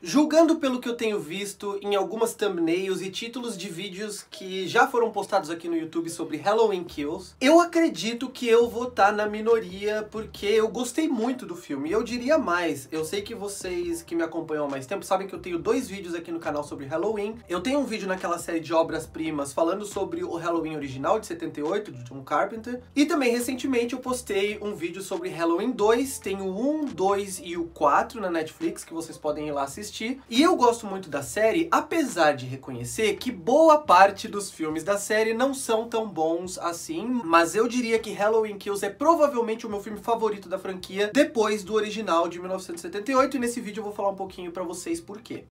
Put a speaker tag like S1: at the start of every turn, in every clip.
S1: Julgando pelo que eu tenho visto em algumas thumbnails e títulos de vídeos que já foram postados aqui no YouTube sobre Halloween Kills, eu acredito que eu vou estar na minoria porque eu gostei muito do filme. E eu diria mais, eu sei que vocês que me acompanham há mais tempo sabem que eu tenho 2 vídeos aqui no canal sobre Halloween. Eu tenho um vídeo naquela série de obras-primas falando sobre o Halloween original de 78, de John Carpenter. E também recentemente eu postei um vídeo sobre Halloween 2, tem o 1, 2 e o 4 na Netflix, que vocês podem ir lá assistir. E eu gosto muito da série, apesar de reconhecer que boa parte dos filmes da série não são tão bons assim, mas eu diria que Halloween Kills é provavelmente o meu filme favorito da franquia, depois do original de 1978, e nesse vídeo eu vou falar um pouquinho pra vocês por quê.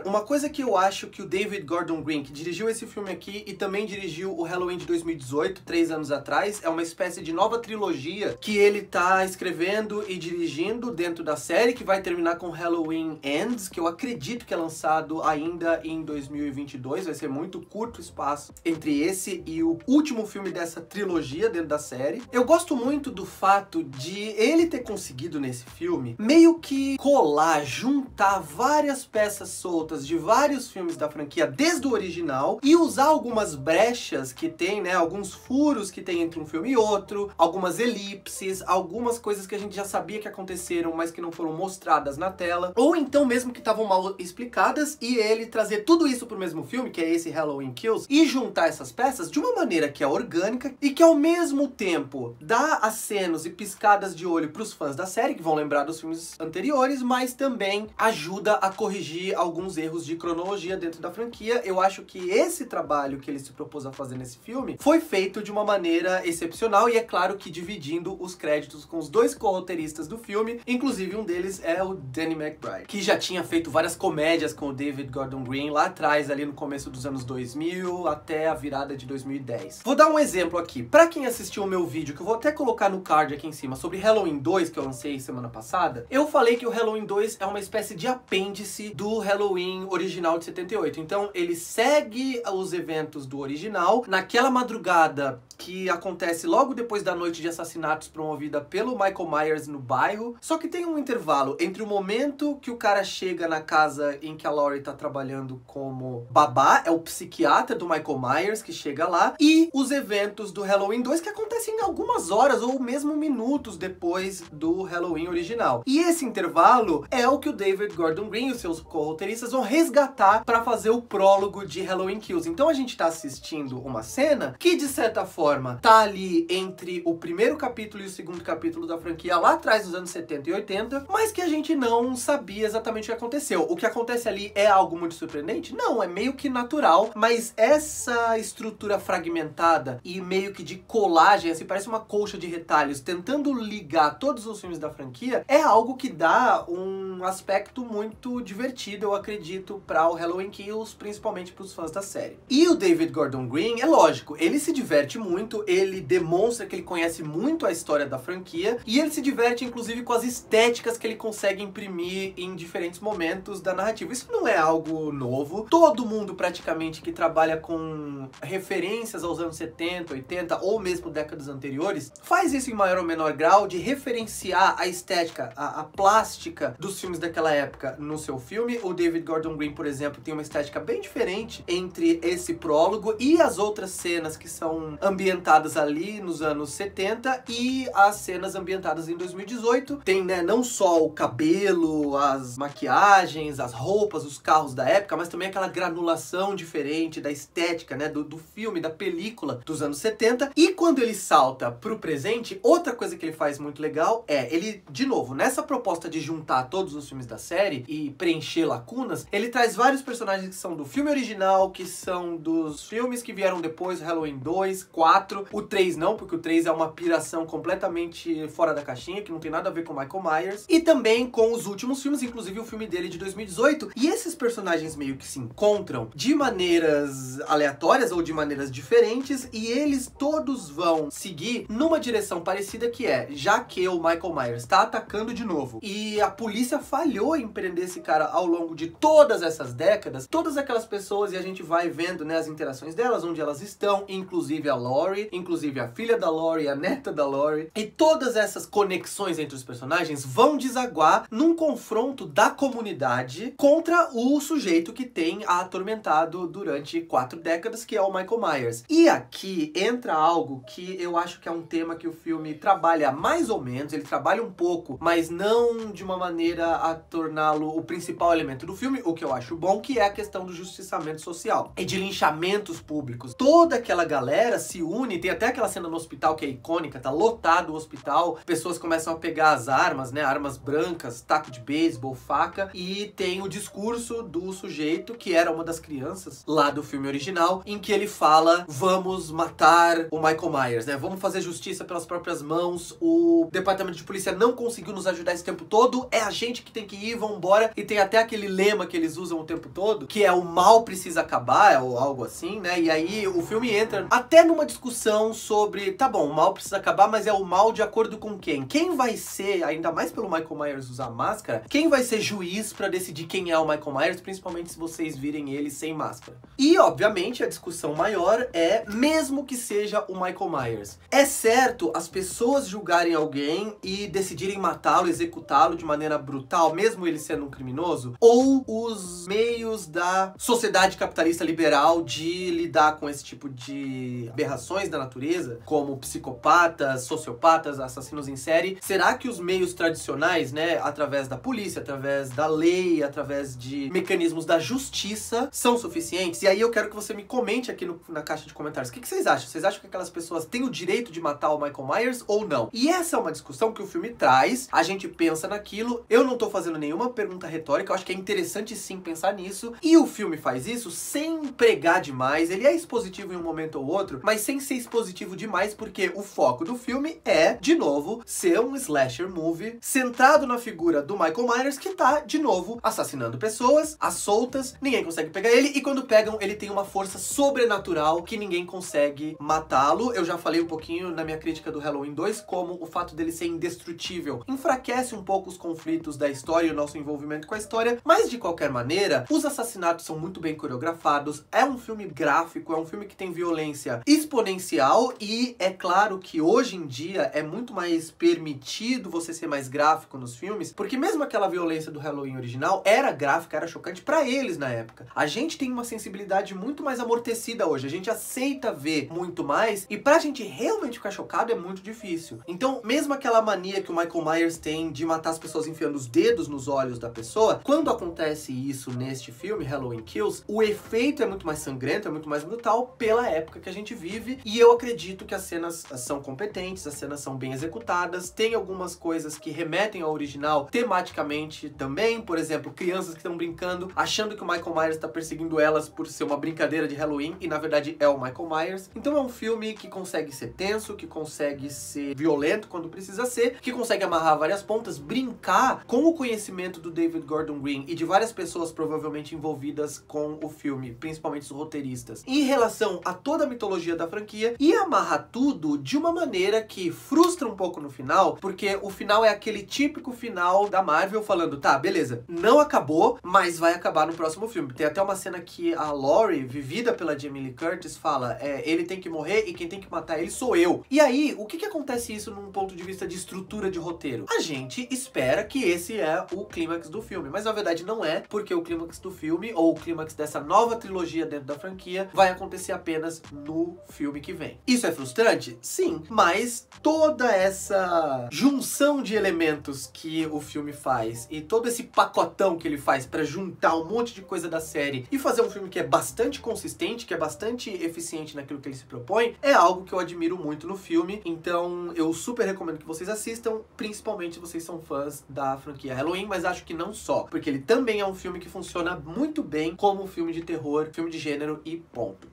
S1: Uma coisa que eu acho que o David Gordon Green, que dirigiu esse filme aqui e também dirigiu o Halloween de 2018, 3 anos atrás, é uma espécie de nova trilogia que ele tá escrevendo e dirigindo dentro da série, que vai terminar com Halloween Ends, que eu acredito que é lançado ainda em 2022, vai ser muito curto o espaço entre esse e o último filme dessa trilogia dentro da série. Eu gosto muito do fato de ele ter conseguido nesse filme meio que colar, juntar várias peças soltas de vários filmes da franquia desde o original e usar algumas brechas que tem, né, alguns furos que tem entre um filme e outro, algumas elipses, algumas coisas que a gente já sabia que aconteceram, mas que não foram mostradas na tela, ou então mesmo que estavam mal explicadas, e ele trazer tudo isso pro mesmo filme, que é esse Halloween Kills, e juntar essas peças de uma maneira que é orgânica e que ao mesmo tempo dá acenos e piscadas de olho pros fãs da série, que vão lembrar dos filmes anteriores, mas também ajuda a corrigir alguns erros de cronologia dentro da franquia. Eu acho que esse trabalho que ele se propôs a fazer nesse filme foi feito de uma maneira excepcional, e é claro que dividindo os créditos com os 2 co-roteiristas do filme, inclusive um deles é o Danny McBride, que já tinha feito várias comédias com o David Gordon Green lá atrás, ali no começo dos anos 2000 até a virada de 2010. Vou dar um exemplo aqui. Pra quem assistiu o meu vídeo, que eu vou até colocar no card aqui em cima, sobre Halloween 2, que eu lancei semana passada, eu falei que o Halloween 2 é uma espécie de apêndice do Halloween original de 78. Então ele segue os eventos do original naquela madrugada que acontece logo depois da noite de assassinatos promovida pelo Michael Myers no bairro, só que tem um intervalo entre o momento que o cara chega na casa em que a Laurie tá trabalhando como babá, é o psiquiatra do Michael Myers que chega lá, e os eventos do Halloween 2 que acontecem algumas horas ou mesmo minutos depois do Halloween original. E esse intervalo é o que o David Gordon Green e os seus co-roteiristas vão resgatar para fazer o prólogo de Halloween Kills. Então a gente tá assistindo uma cena que, de certa forma, tá ali entre o primeiro capítulo e o segundo capítulo da franquia, lá atrás dos anos 70 e 80, mas que a gente não sabia exatamente o que aconteceu. O que acontece ali é algo muito surpreendente? Não, é meio que natural, mas essa estrutura fragmentada e meio que de colagem, assim, parece uma colcha de retalhos, tentando ligar todos os filmes da franquia, é algo que dá um aspecto muito divertido, eu acredito, para o Halloween Kills, principalmente para os fãs da série. E o David Gordon Green, é lógico, ele se diverte muito, ele demonstra que ele conhece muito a história da franquia, e ele se diverte inclusive com as estéticas que ele consegue imprimir em diferentes momentos da narrativa. Isso não é algo novo, todo mundo praticamente que trabalha com referências aos anos 70, 80 ou mesmo décadas anteriores, faz isso em maior ou menor grau, de referenciar a estética, a plástica dos filmes daquela época no seu filme. O David Gordon Green, por exemplo, tem uma estética bem diferente entre esse prólogo e as outras cenas que são ambientadas ambientadas ali nos anos 70 e as cenas ambientadas em 2018. Tem, né, não só o cabelo, as maquiagens, as roupas, os carros da época, mas também aquela granulação diferente da estética, né, do filme, da película dos anos 70. E quando ele salta pro presente, outra coisa que ele faz muito legal é, ele, de novo, nessa proposta de juntar todos os filmes da série e preencher lacunas, ele traz vários personagens que são do filme original, que são dos filmes que vieram depois, Halloween 2, 4, o 3 não, porque o 3 é uma piração completamente fora da caixinha, que não tem nada a ver com Michael Myers, e também com os últimos filmes, inclusive o filme dele de 2018, e esses personagens meio que se encontram de maneiras aleatórias ou de maneiras diferentes, e eles todos vão seguir numa direção parecida, que é, já que o Michael Myers tá atacando de novo, e a polícia falhou em prender esse cara ao longo de todas essas décadas, todas aquelas pessoas, e a gente vai vendo, né, as interações delas, onde elas estão, inclusive a Laurie, inclusive a filha da Laurie, a neta da Laurie, e todas essas conexões entre os personagens vão desaguar num confronto da comunidade contra o sujeito que tem a atormentado durante 4 décadas, que é o Michael Myers. E aqui entra algo que eu acho que é um tema que o filme trabalha mais ou menos, ele trabalha um pouco, mas não de uma maneira a torná-lo o principal elemento do filme, o que eu acho bom, que é a questão do justiçamento social e de linchamentos públicos. Toda aquela galera se une, tem até aquela cena no hospital que é icônica, tá lotado o hospital, pessoas começam a pegar as armas, né, armas brancas, taco de beisebol, faca, e tem o discurso do sujeito, que era uma das crianças lá do filme original, em que ele fala, vamos matar o Michael Myers, né, vamos fazer justiça pelas próprias mãos, o departamento de polícia não conseguiu nos ajudar esse tempo todo, é a gente que tem que ir, vambora, e tem até aquele lema que eles usam o tempo todo, que é o mal precisa acabar, ou algo assim, né, e aí o filme entra até numa discussão sobre, tá bom, o mal precisa acabar, mas é o mal de acordo com quem? Quem vai ser, ainda mais pelo Michael Myers usar máscara, quem vai ser juiz pra decidir quem é o Michael Myers, principalmente se vocês virem ele sem máscara? E, obviamente, a discussão maior é, mesmo que seja o Michael Myers, é certo as pessoas julgarem alguém e decidirem matá-lo, executá-lo de maneira brutal, mesmo ele sendo um criminoso? Ou os meios da sociedade capitalista liberal de lidar com esse tipo de aberrações da natureza, como psicopatas, sociopatas, assassinos em série, será que os meios tradicionais, né, através da polícia, através da lei, através de mecanismos da justiça, são suficientes? E aí eu quero que você me comente aqui na caixa de comentários. O que vocês acham? Vocês acham que aquelas pessoas têm o direito de matar o Michael Myers ou não? E essa é uma discussão que o filme traz, a gente pensa naquilo, eu não tô fazendo nenhuma pergunta retórica, eu acho que é interessante sim pensar nisso, e o filme faz isso sem pregar demais, ele é expositivo em um momento ou outro, mas sem ser expositivo demais, porque o foco do filme é, de novo, ser um slasher movie centrado na figura do Michael Myers, que tá, de novo, assassinando pessoas, às soltas, ninguém consegue pegar ele, e quando pegam, ele tem uma força sobrenatural que ninguém consegue matá-lo. Eu já falei um pouquinho na minha crítica do Halloween 2, como o fato dele ser indestrutível enfraquece um pouco os conflitos da história e o nosso envolvimento com a história, mas de qualquer maneira, os assassinatos são muito bem coreografados, é um filme gráfico, é um filme que tem violência exponencial, e é claro que hoje em dia é muito mais permitido você ser mais gráfico nos filmes, porque mesmo aquela violência do Halloween original era gráfica, era chocante pra eles na época. A gente tem uma sensibilidade muito mais amortecida hoje, a gente aceita ver muito mais, e pra gente realmente ficar chocado é muito difícil. Então, mesmo aquela mania que o Michael Myers tem de matar as pessoas enfiando os dedos nos olhos da pessoa, quando acontece isso neste filme, Halloween Kills, o efeito é muito mais sangrento, é muito mais brutal pela época que a gente vive, e eu acredito que as cenas são competentes, as cenas são bem executadas, tem algumas coisas que remetem ao original tematicamente também, por exemplo, crianças que estão brincando, achando que o Michael Myers está perseguindo elas por ser uma brincadeira de Halloween, e na verdade é o Michael Myers. Então é um filme que consegue ser tenso, que consegue ser violento quando precisa ser, que consegue amarrar várias pontas, brincar com o conhecimento do David Gordon Green e de várias pessoas provavelmente envolvidas com o filme, principalmente os roteiristas, em relação a toda a mitologia da franquia, e amarrar tudo de uma maneira que frustra um pouco no final, porque o final é aquele típico final da Marvel falando, tá, beleza, não acabou, mas vai acabar no próximo filme. Tem até uma cena que a Laurie, vivida pela Jamie Lee Curtis, fala, ele tem que morrer e quem tem que matar ele sou eu. E aí, o que acontece isso num ponto de vista de estrutura de roteiro? A gente espera que esse é o clímax do filme, mas na verdade não é, porque o clímax do filme, ou o clímax dessa nova trilogia dentro da franquia, vai acontecer apenas no filme filme que vem. Isso é frustrante? Sim, mas toda essa junção de elementos que o filme faz e todo esse pacotão que ele faz pra juntar um monte de coisa da série e fazer um filme que é bastante consistente, que é bastante eficiente naquilo que ele se propõe, é algo que eu admiro muito no filme. Então eu super recomendo que vocês assistam, principalmente se vocês são fãs da franquia Halloween, mas acho que não só, porque ele também é um filme que funciona muito bem como um filme de terror, filme de gênero e ponto.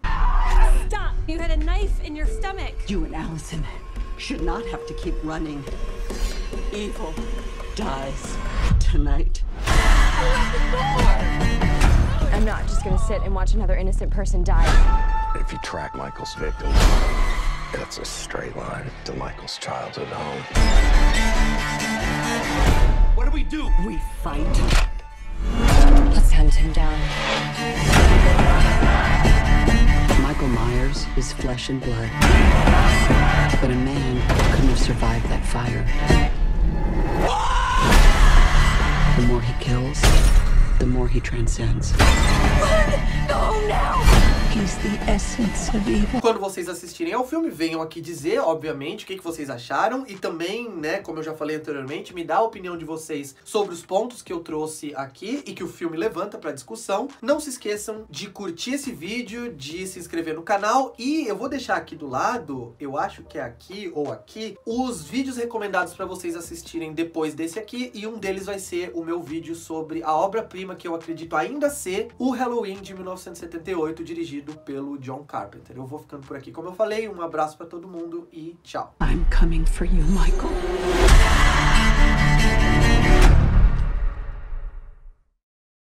S2: Stop! You had a knife in your stomach.
S3: You and Allison should not have to keep running. Evil dies tonight.
S2: I'm not just gonna sit and watch another innocent person die.
S4: If you track Michael's victims, that's a straight line to Michael's childhood home. What do?
S3: We fight.
S2: Let's hunt him down.
S3: Michael Myers is flesh and blood. But a man couldn't have survived that fire. The more he kills, the more he transcends.
S2: Go now!
S3: He's the essence of evil.
S1: Quando vocês assistirem ao filme, venham aqui dizer, obviamente, o que vocês acharam e também, né, como eu já falei anteriormente, me dá a opinião de vocês sobre os pontos que eu trouxe aqui e que o filme levanta pra discussão. Não se esqueçam de curtir esse vídeo, de se inscrever no canal e eu vou deixar aqui do lado, eu acho que é aqui ou aqui, os vídeos recomendados pra vocês assistirem depois desse aqui e um deles vai ser o meu vídeo sobre a obra-prima que eu acredito ainda ser o Halloween de 1978, dirigido pelo John Carpenter. Eu vou ficando por aqui, como eu falei, um abraço pra todo mundo e tchau.
S3: I'm coming for you, Michael.